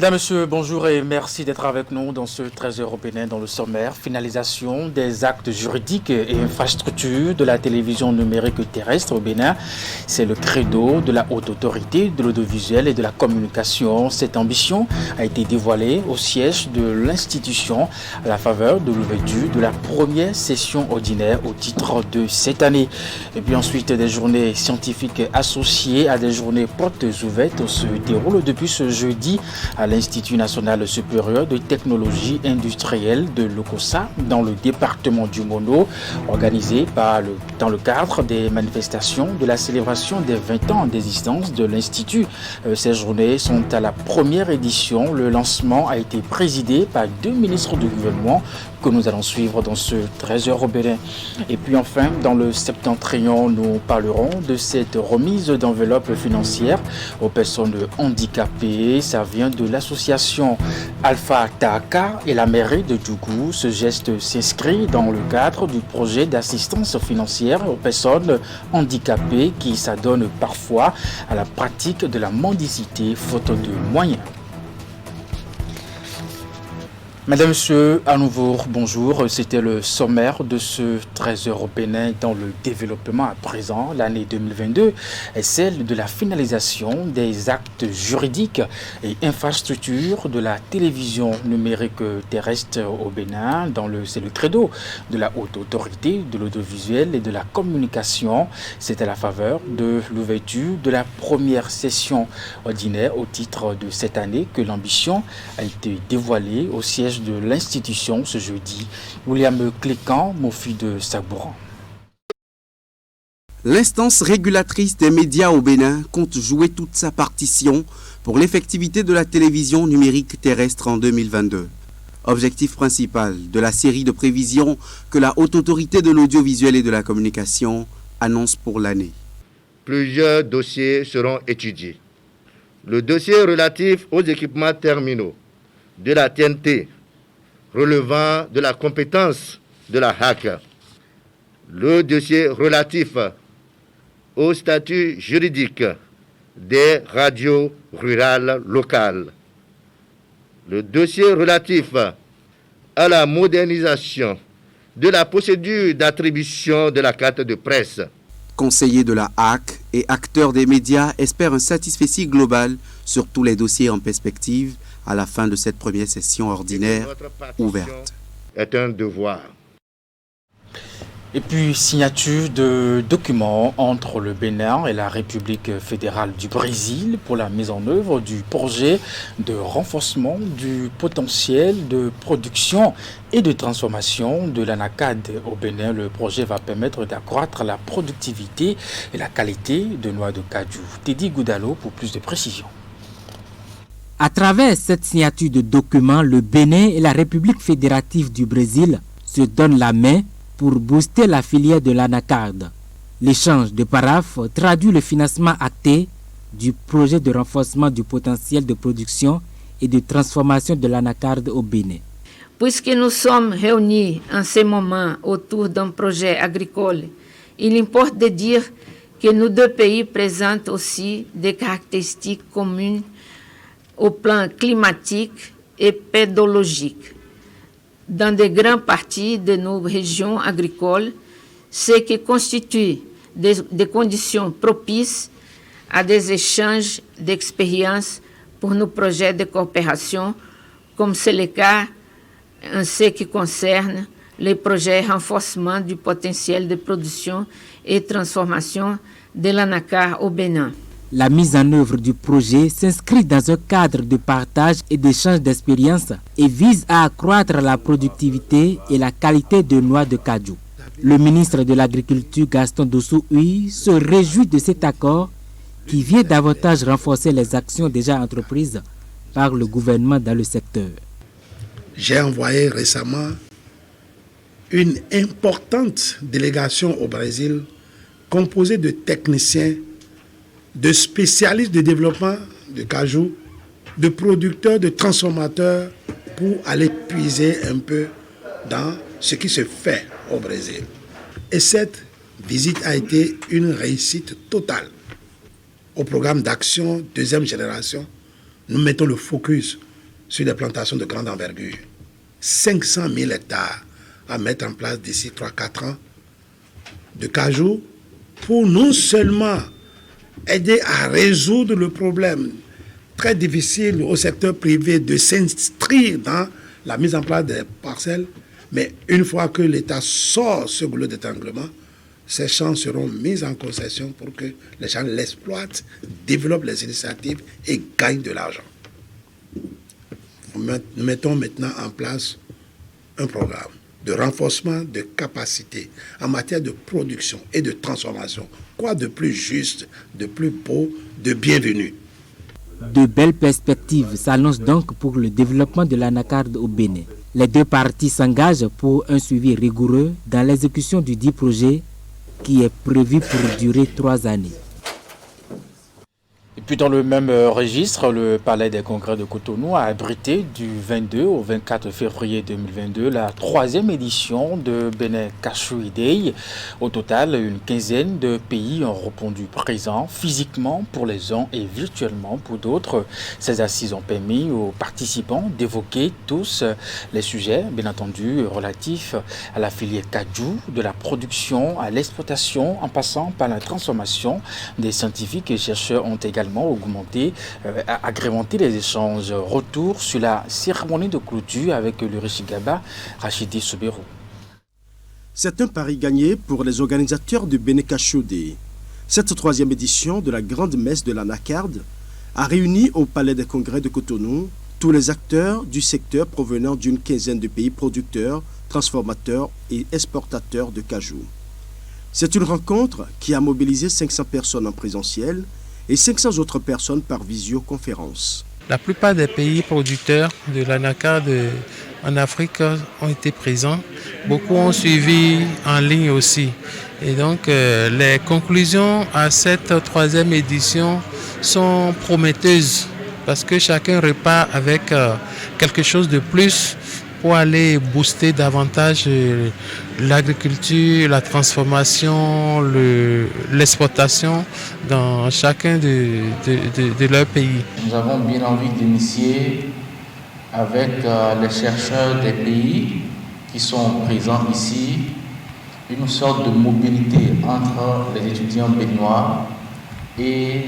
Mesdames, Messieurs, bonjour et merci d'être avec nous dans ce 13h au Bénin dans le sommaire. Finalisation des actes juridiques et infrastructures de la télévision numérique terrestre au Bénin. C'est le credo de la haute autorité de l'audiovisuel et de la communication. Cette ambition a été dévoilée au siège de l'institution à la faveur de l'ouverture de la première session ordinaire au titre de cette année. Et puis ensuite, des journées scientifiques associées à des journées portes ouvertes se déroulent depuis ce jeudi à l'Institut national supérieur de technologie industrielle de l'Okossa dans le département du Mono, organisé dans le cadre des manifestations de la célébration des 20 ans d'existence de l'Institut. Ces journées sont à la première édition. Le lancement a été présidé par 2 ministres du gouvernement que nous allons suivre dans ce 13h au Bénin. Et puis enfin, dans le septentrion, nous parlerons de cette remise d'enveloppes financières aux personnes handicapées. Ça vient de l'association Alpha Taaka et la mairie de Djougou. Ce geste s'inscrit dans le cadre du projet d'assistance financière aux personnes handicapées qui s'adonnent parfois à la pratique de la mendicité faute de moyens. Mesdames, Messieurs, à nouveau, bonjour. C'était le sommaire de ce 13h au Bénin dans le développement à présent. L'année 2022 est celle de la finalisation des actes juridiques et infrastructures de la télévision numérique terrestre au Bénin. C'est le credo de la haute autorité de l'audiovisuel et de la communication. C'est à la faveur de l'ouverture de la première session ordinaire au titre de cette année que l'ambition a été dévoilée au siège de l'institution ce jeudi. William Clécan, Mofi de Sabouran. L'instance régulatrice des médias au Bénin compte jouer toute sa partition pour l'effectivité de la télévision numérique terrestre en 2022. Objectif principal de la série de prévisions que la haute autorité de l'audiovisuel et de la communication annonce pour l'année. Plusieurs dossiers seront étudiés. Le dossier relatif aux équipements terminaux de la TNT relevant de la compétence de la HAC, le dossier relatif au statut juridique des radios rurales locales, le dossier relatif à la modernisation de la procédure d'attribution de la carte de presse. Conseillers de la HAC et acteurs des médias espèrent un satisfecit global sur tous les dossiers en perspective à la fin de cette première session ordinaire ouverte. Est un devoir. Et puis, signature de documents entre le Bénin et la République fédérale du Brésil pour la mise en œuvre du projet de renforcement du potentiel de production et de transformation de l'anacade au Bénin. Le projet va permettre d'accroître la productivité et la qualité de noix de cajou. Teddy Goudalo pour plus de précisions. À travers cette signature de documents, le Bénin et la République fédérative du Brésil se donnent la main pour booster la filière de l'anacarde. L'échange de paraphes traduit le financement acté du projet de renforcement du potentiel de production et de transformation de l'anacarde au Bénin. Puisque nous sommes réunis en ce moment autour d'un projet agricole, il importe de dire que nos deux pays présentent aussi des caractéristiques communes au plan climatique et pédologique. Dans de grandes parties de nos régions agricoles, ce qui constitue des conditions propices à des échanges d'expériences pour nos projets de coopération, comme c'est le cas en ce qui concerne les projets renforcement du potentiel de production et transformation de l'anacarde au Bénin. La mise en œuvre du projet s'inscrit dans un cadre de partage et d'échange d'expériences et vise à accroître la productivité et la qualité de noix de cajou. Le ministre de l'Agriculture Gaston Dossou-Huy se réjouit de cet accord qui vient davantage renforcer les actions déjà entreprises par le gouvernement dans le secteur. J'ai envoyé récemment une importante délégation au Brésil composée de techniciens, de spécialistes de développement de cajou, de producteurs, de transformateurs pour aller puiser un peu dans ce qui se fait au Brésil. Et cette visite a été une réussite totale. Au programme d'action deuxième génération, nous mettons le focus sur des plantations de grande envergure. 500 000 hectares à mettre en place d'ici 3-4 ans de cajou pour non seulement aider à résoudre le problème très difficile au secteur privé de s'inscrire dans la mise en place des parcelles, mais une fois que l'État sort ce goulot d'étranglement, ces champs seront mis en concession pour que les gens l'exploitent, développent les initiatives et gagnent de l'argent. Nous mettons maintenant en place un programme de renforcement de capacité en matière de production et de transformation. Quoi de plus juste, de plus beau, de bienvenu? De belles perspectives s'annoncent donc pour le développement de l'anacarde au Bénin. Les deux parties s'engagent pour un suivi rigoureux dans l'exécution du dit projet qui est prévu pour durer 3 années. Et puis dans le même registre, le Palais des Congrès de Cotonou a abrité du 22 au 24 février 2022 la 3e édition de Benin Cashew Day. Au total, une quinzaine de pays ont répondu présents physiquement pour les uns et virtuellement pour d'autres. Ces assises ont permis aux participants d'évoquer tous les sujets, bien entendu, relatifs à la filière cajou, de la production à l'exploitation, en passant par la transformation. Des scientifiques et chercheurs ont également agrémenter les échanges. Retour sur la cérémonie de clôture avec le Richigaba, Rachidi Soubérou. C'est un pari gagné pour les organisateurs de Benin Cashew Day. Cette 3e édition de la grande messe de l'anacarde a réuni au Palais des Congrès de Cotonou tous les acteurs du secteur provenant d'une quinzaine de pays producteurs, transformateurs et exportateurs de cajou. C'est une rencontre qui a mobilisé 500 personnes en présentiel et 500 autres personnes par visioconférence. La plupart des pays producteurs de l'anacarde en Afrique ont été présents. Beaucoup ont suivi en ligne aussi. Et donc les conclusions à cette 3e édition sont prometteuses parce que chacun repart avec quelque chose de plus pour aller booster davantage l'agriculture, la transformation, l'exportation dans chacun de leurs pays. Nous avons bien envie d'initier avec les chercheurs des pays qui sont présents ici une sorte de mobilité entre les étudiants béninois et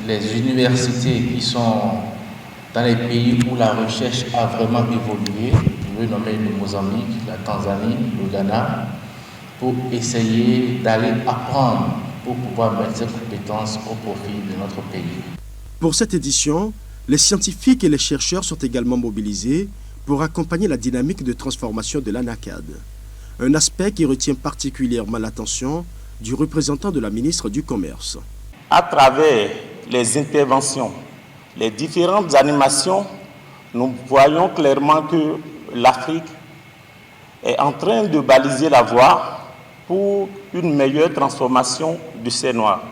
les universités qui sont dans les pays où la recherche a vraiment évolué. Je veux nommer le Mozambique, la Tanzanie, le Ghana, pour essayer d'aller apprendre pour pouvoir mettre ces compétences au profit de notre pays. Pour cette édition, les scientifiques et les chercheurs sont également mobilisés pour accompagner la dynamique de transformation de l'anacarde. Un aspect qui retient particulièrement l'attention du représentant de la ministre du Commerce. À travers les interventions, les différentes animations, nous voyons clairement que l'Afrique est en train de baliser la voie pour une meilleure transformation du C noir.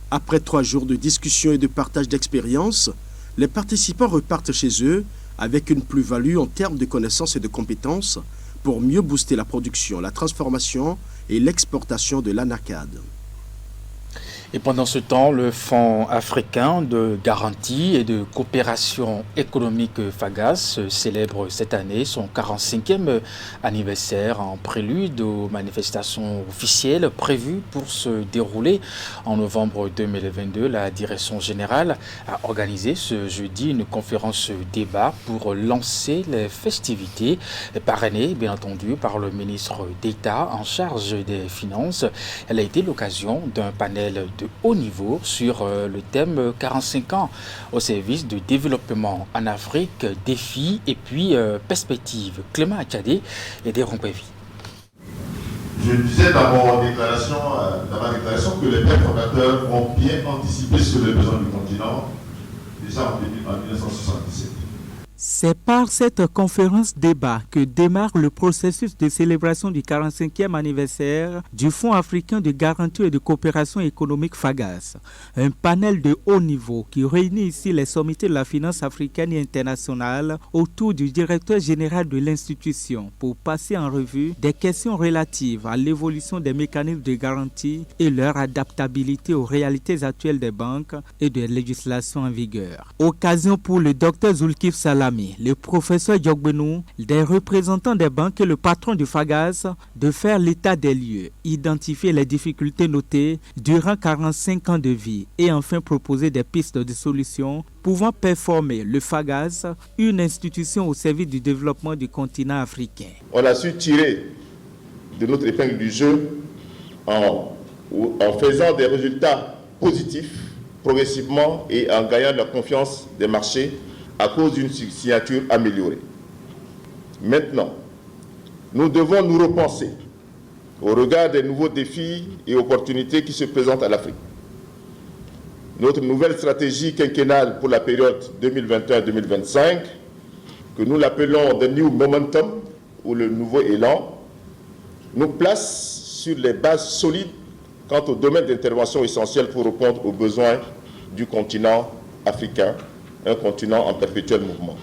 Après 3 jours de discussion et de partage d'expériences, les participants repartent chez eux avec une plus-value en termes de connaissances et de compétences pour mieux booster la production, la transformation et l'exportation de l'anacarde. Et pendant ce temps, le Fonds africain de garantie et de coopération économique FAGAS célèbre cette année son 45e anniversaire en prélude aux manifestations officielles prévues pour se dérouler en novembre 2022. La direction générale a organisé ce jeudi une conférence débat pour lancer les festivités parrainées, bien entendu, par le ministre d'État en charge des Finances. Elle a été l'occasion d'un panel de haut niveau sur le thème 45 ans au service du développement en Afrique, défis et puis perspectives. Clément Achadé et des Rompévis. Je disais dans ma déclaration que les pères fondateurs ont bien anticipé sur les besoins du continent déjà en 1977. C'est par cette conférence débat que démarre le processus de célébration du 45e anniversaire du Fonds africain de garantie et de coopération économique FAGAS. Un panel de haut niveau qui réunit ici les sommités de la finance africaine et internationale autour du directeur général de l'institution pour passer en revue des questions relatives à l'évolution des mécanismes de garantie et leur adaptabilité aux réalités actuelles des banques et des législations en vigueur. Occasion pour le Dr Zulkif Salah, Dramé, le professeur Diogbenou, des représentants des banques et le patron du FAGAS de faire l'état des lieux, identifier les difficultés notées durant 45 ans de vie et enfin proposer des pistes de solutions pouvant performer le FAGAS, une institution au service du développement du continent africain. On a su tirer de notre épingle du jeu en faisant des résultats positifs progressivement et en gagnant la confiance des marchés à cause d'une signature améliorée. Maintenant, nous devons nous repenser au regard des nouveaux défis et opportunités qui se présentent à l'Afrique. Notre nouvelle stratégie quinquennale pour la période 2021-2025, que nous l'appelons The New Momentum ou le nouveau élan, nous place sur les bases solides quant au domaine d'intervention essentiel pour répondre aux besoins du continent africain, un continent en perpétuel mouvement.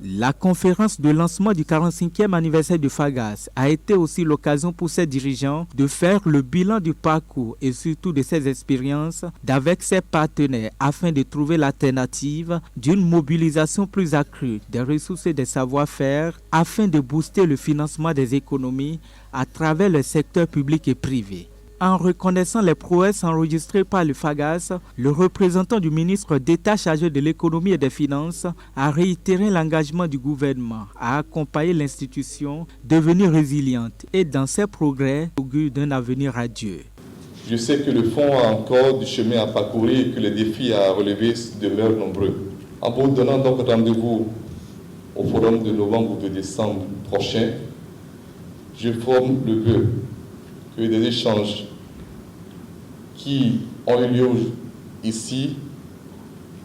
La conférence de lancement du 45e anniversaire du FAGAS a été aussi l'occasion pour ses dirigeants de faire le bilan du parcours et surtout de ses expériences d'avec ses partenaires afin de trouver l'alternative d'une mobilisation plus accrue des ressources et des savoir-faire afin de booster le financement des économies à travers le secteur public et privé. En reconnaissant les prouesses enregistrées par le FAGAS, le représentant du ministre d'État chargé de l'économie et des finances a réitéré l'engagement du gouvernement à accompagner l'institution devenue résiliente et dans ses progrès augure d'un avenir radieux. Je sais que le fonds a encore du chemin à parcourir et que les défis à relever demeurent nombreux. En vous donnant donc rendez-vous au forum de novembre ou de décembre prochain, je forme le vœu que des échanges qui ont eu lieu ici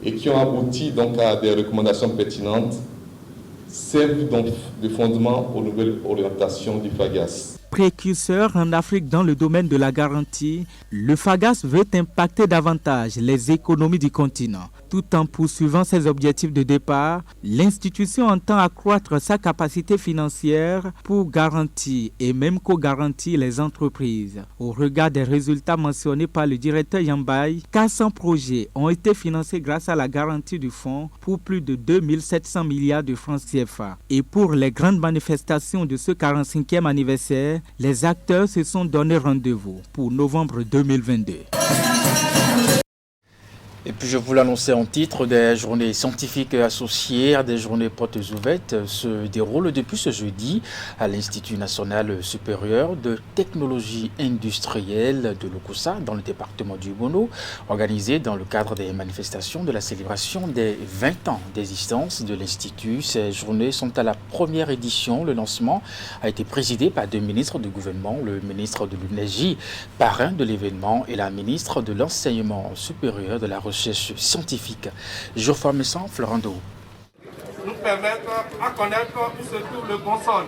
et qui ont abouti donc à des recommandations pertinentes servent donc de fondement aux nouvelles orientations du FAGAS. Précurseur en Afrique dans le domaine de la garantie, le FAGAS veut impacter davantage les économies du continent. Tout en poursuivant ses objectifs de départ, l'institution entend accroître sa capacité financière pour garantir et même co-garantir les entreprises. Au regard des résultats mentionnés par le directeur Yambaye, 400 projets ont été financés grâce à la garantie du fonds pour plus de 2700 milliards de francs CFA. Et pour les grandes manifestations de ce 45e anniversaire, les acteurs se sont donné rendez-vous pour novembre 2022. Et puis je vous l'annonçais en titre, des journées scientifiques associées à des journées portes ouvertes se déroulent depuis ce jeudi à l'Institut national supérieur de technologie industrielle de Lokossa dans le département du Bono, organisé dans le cadre des manifestations de la célébration des 20 ans d'existence de l'Institut. Ces journées sont à la première édition. Le lancement a été présidé par deux ministres du gouvernement, le ministre de l'Énergie, parrain de l'événement, et la ministre de l'Enseignement supérieur de la recherche scientifique. Geoffroy Messan, Florando. Nous permettre à connaître où se trouve le bon sol.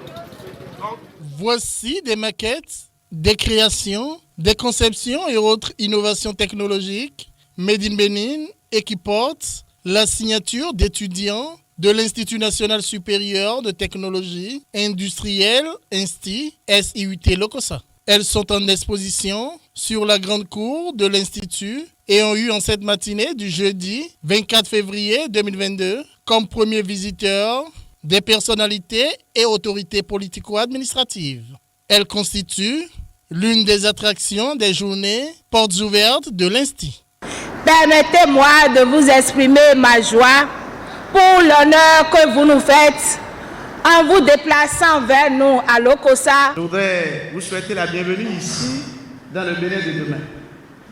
Voici des maquettes, des créations, des conceptions et autres innovations technologiques made in Benin et qui portent la signature d'étudiants de l'Institut national supérieur de technologie industrielle INSTI SIUT Lokossa. Elles sont en exposition sur la grande cour de l'Institut et ont eu en cette matinée du jeudi 24 février 2022 comme premiers visiteurs des personnalités et autorités politico-administratives. Elles constituent l'une des attractions des journées portes ouvertes de l'Institut. Permettez-moi de vous exprimer ma joie pour l'honneur que vous nous faites en vous déplaçant vers nous à Lokossa. Je voudrais vous souhaiter la bienvenue ici, dans le Bénin de demain.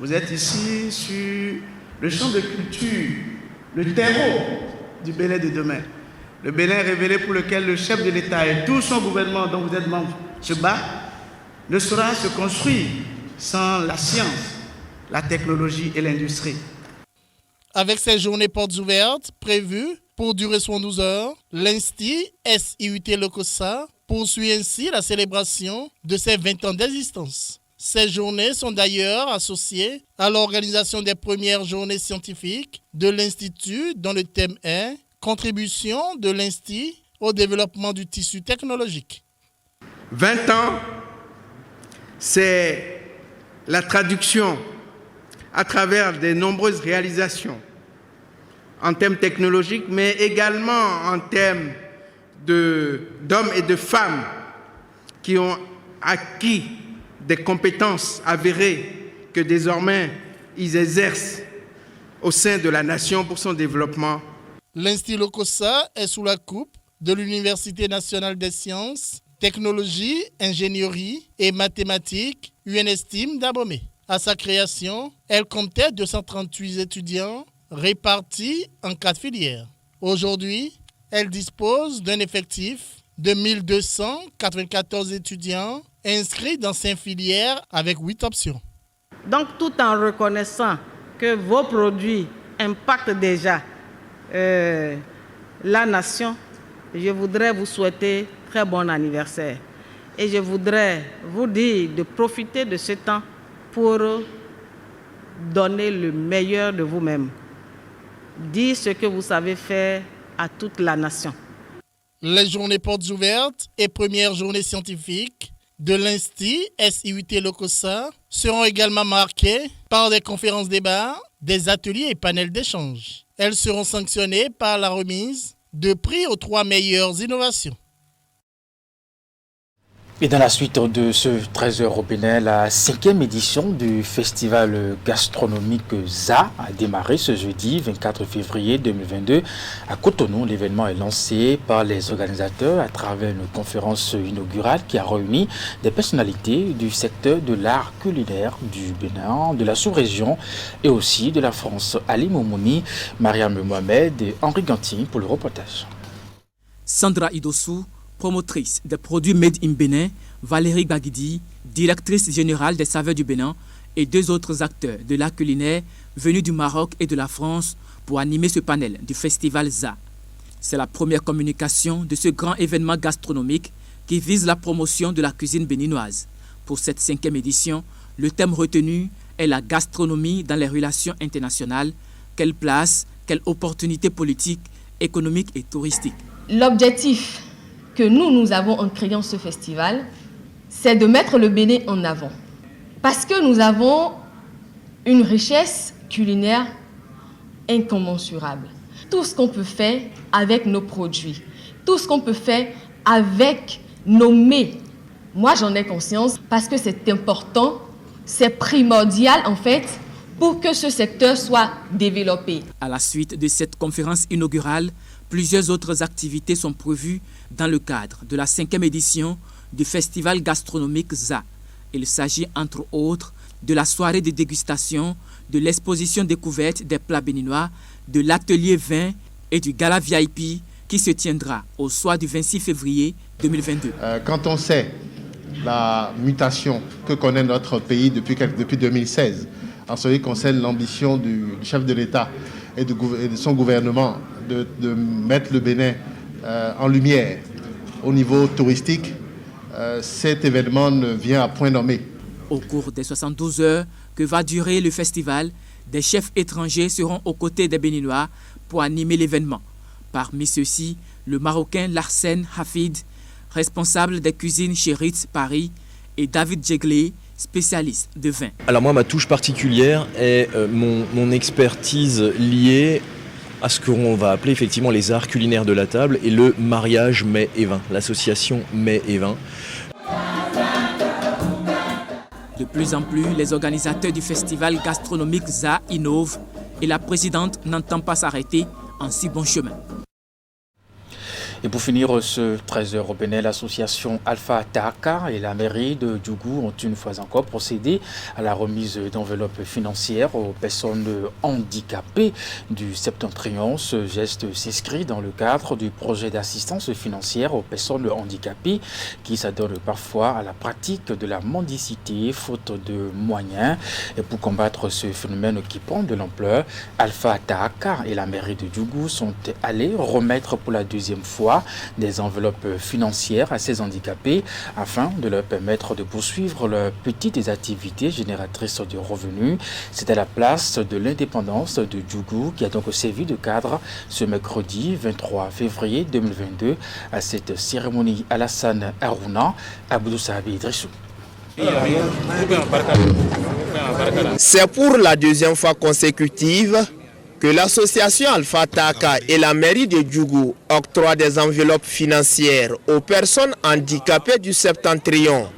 Vous êtes ici sur le champ de culture, le terreau du Bénin de demain. Le Bénin révélé pour lequel le chef de l'État et tout son gouvernement dont vous êtes membre se bat, ne saura se construire sans la science, la technologie et l'industrie. Avec ces journées portes ouvertes prévues pour durer 72 heures, l'Institut SIUT Lokossa poursuit ainsi la célébration de ses 20 ans d'existence. Ces journées sont d'ailleurs associées à l'organisation des premières journées scientifiques de l'Institut dont le thème est « Contribution de l'Institut au développement du tissu technologique ». 20 ans, c'est la traduction à travers de nombreuses réalisations en termes technologiques, mais également en termes d'hommes et de femmes qui ont acquis des compétences avérées que désormais ils exercent au sein de la nation pour son développement. L'Institut Lokossa est sous la coupe de l'Université nationale des sciences, technologies, ingénierie et mathématiques UNESTIM d'Abomey. À sa création, elle comptait 238 étudiants répartis en 4 filières. Aujourd'hui, elle dispose d'un effectif de 1294 étudiants inscrits dans 5 filières avec 8 options. Donc, tout en reconnaissant que vos produits impactent déjà la nation, je voudrais vous souhaiter très bon anniversaire. Et je voudrais vous dire de profiter de ce temps pour donner le meilleur de vous-même. Dire ce que vous savez faire à toute la nation. Les journées portes ouvertes et premières journées scientifiques de l'Institut SIUT Lokossa seront également marquées par des conférences débats, des ateliers et panels d'échange. Elles seront sanctionnées par la remise de prix aux 3 meilleures innovations. Et dans la suite de ce 13h au Bénin, la 5e édition du festival gastronomique ZA a démarré ce jeudi 24 février 2022 à Cotonou. L'événement est lancé par les organisateurs à travers une conférence inaugurale qui a réuni des personnalités du secteur de l'art culinaire du Bénin, de la sous-région et aussi de la France. Ali Moumouni, Mariam Mohamed et Henri Gantin pour le reportage. Sandra Idossou, promotrice des produits Made in Bénin, Valérie Baguidi, directrice générale des saveurs du Bénin et 2 autres acteurs de l'art culinaire venus du Maroc et de la France pour animer ce panel du festival ZA. C'est la première communication de ce grand événement gastronomique qui vise la promotion de la cuisine béninoise. Pour cette 5e édition, le thème retenu est la gastronomie dans les relations internationales. Quelle place, quelle opportunité politique, économique et touristique. L'objectif que nous avons en créant ce festival, c'est de mettre le Bénin en avant. Parce que nous avons une richesse culinaire incommensurable. Tout ce qu'on peut faire avec nos produits, tout ce qu'on peut faire avec nos mets. Moi, j'en ai conscience parce que c'est important, c'est primordial en fait pour que ce secteur soit développé. À la suite de cette conférence inaugurale, plusieurs autres activités sont prévues dans le cadre de la 5e édition du festival gastronomique ZA. Il s'agit entre autres de la soirée de dégustation, de l'exposition découverte des plats béninois, de l'atelier vin et du gala VIP qui se tiendra au soir du 26 février 2022. Quand on sait la mutation que connaît notre pays depuis 2016, en ce qui concerne l'ambition du chef de l'État et de son gouvernement de mettre le Bénin en lumière au niveau touristique, cet événement ne vient à point nommé. Au cours des 72 heures que va durer le festival, des chefs étrangers seront aux côtés des Béninois pour animer l'événement. Parmi ceux-ci, le Marocain Larsen Hafid, responsable des cuisines chez Ritz Paris, et David Djeglé, spécialiste de vin. Alors moi, ma touche particulière est mon expertise liée à ce qu'on va appeler effectivement les arts culinaires de la table et le mariage mets et vin, l'association mets et vin. De plus en plus, les organisateurs du festival gastronomique ZA innovent et la présidente n'entend pas s'arrêter en si bon chemin. Et pour finir ce 13h au Bénin, l'association Alpha Taka et la mairie de Djougou ont une fois encore procédé à la remise d'enveloppes financières aux personnes handicapées du Septentrion. Ce geste s'inscrit dans le cadre du projet d'assistance financière aux personnes handicapées qui s'adonnent parfois à la pratique de la mendicité faute de moyens. Et pour combattre ce phénomène qui prend de l'ampleur, Alpha Taka et la mairie de Djougou sont allés remettre pour la 2e fois des enveloppes financières à ces handicapés afin de leur permettre de poursuivre leurs petites activités génératrices de revenus. C'est à la place de l'indépendance de Djougou qui a donc servi de cadre ce mercredi 23 février 2022 à cette cérémonie. Alassane Harouna, Abdou Sahabi Idrissou. C'est pour la 2e fois consécutive que l'association Alpha Taka et la mairie de Djougou octroient des enveloppes financières aux personnes handicapées du Septentrion.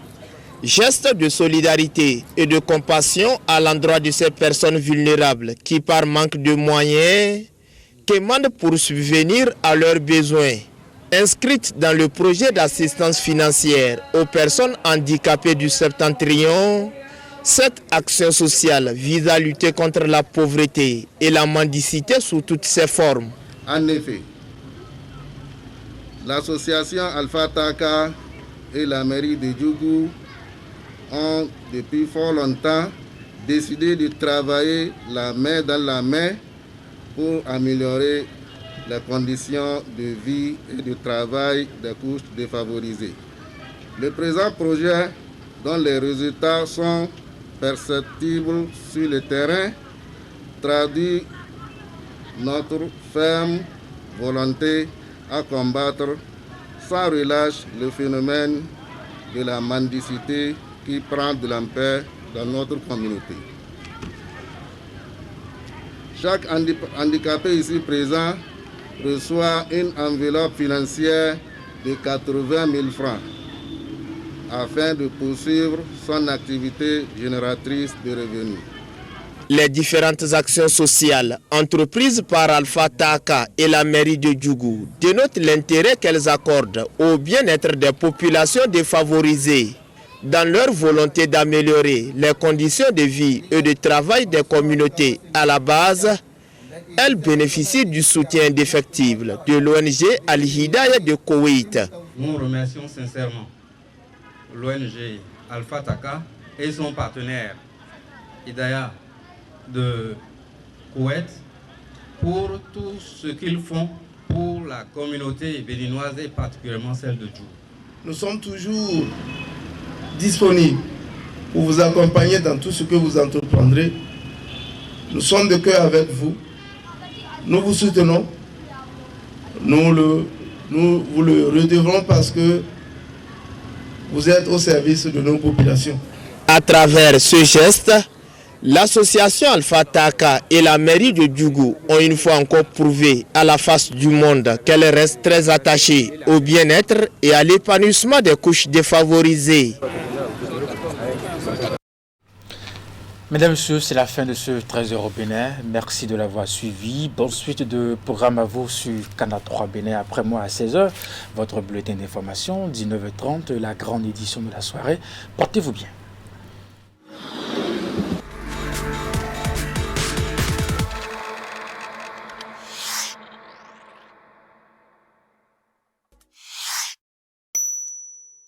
Geste de solidarité et de compassion à l'endroit de ces personnes vulnérables qui, par manque de moyens, quémandent pour subvenir à leurs besoins. Inscrite dans le projet d'assistance financière aux personnes handicapées du Septentrion, cette action sociale vise à lutter contre la pauvreté et la mendicité sous toutes ses formes. En effet, l'association Alpha Taka et la mairie de Djougou ont depuis fort longtemps décidé de travailler la main dans la main pour améliorer les conditions de vie et de travail des couches défavorisées. Le présent projet, dont les résultats sont perceptibles sur le terrain, traduit notre ferme volonté à combattre sans relâche le phénomène de la mendicité qui prend de l'ampleur dans notre communauté. Chaque handicapé ici présent reçoit une enveloppe financière de 80 000 francs afin de poursuivre son activité génératrice de revenus. Les différentes actions sociales entreprises par Alpha Taka et la mairie de Djougou dénotent l'intérêt qu'elles accordent au bien-être des populations défavorisées dans leur volonté d'améliorer les conditions de vie et de travail des communautés. À la base, elles bénéficient du soutien indéfectible de l'ONG Al-Hidayah de Koweït. Nous remercions sincèrement l'ONG Alpha Taka et son partenaire Hidayah de Koweït pour tout ce qu'ils font pour la communauté béninoise et particulièrement celle de Djougou. Nous sommes toujours disponibles pour vous accompagner dans tout ce que vous entreprendrez. Nous sommes de cœur avec vous. Nous vous soutenons. Nous vous le redevrons parce que vous êtes au service de nos populations. À travers ce geste, l'association Alpha Taka et la mairie de Djougou ont une fois encore prouvé à la face du monde qu'elles restent très attachées au bien-être et à l'épanouissement des couches défavorisées. Mesdames et messieurs, c'est la fin de ce 13h au Bénin. Merci de l'avoir suivi. Bonne suite de programme à vous sur Canal 3 Bénin. Après moi à 16h, votre bulletin d'information, 19h30, la grande édition de la soirée. Portez-vous bien.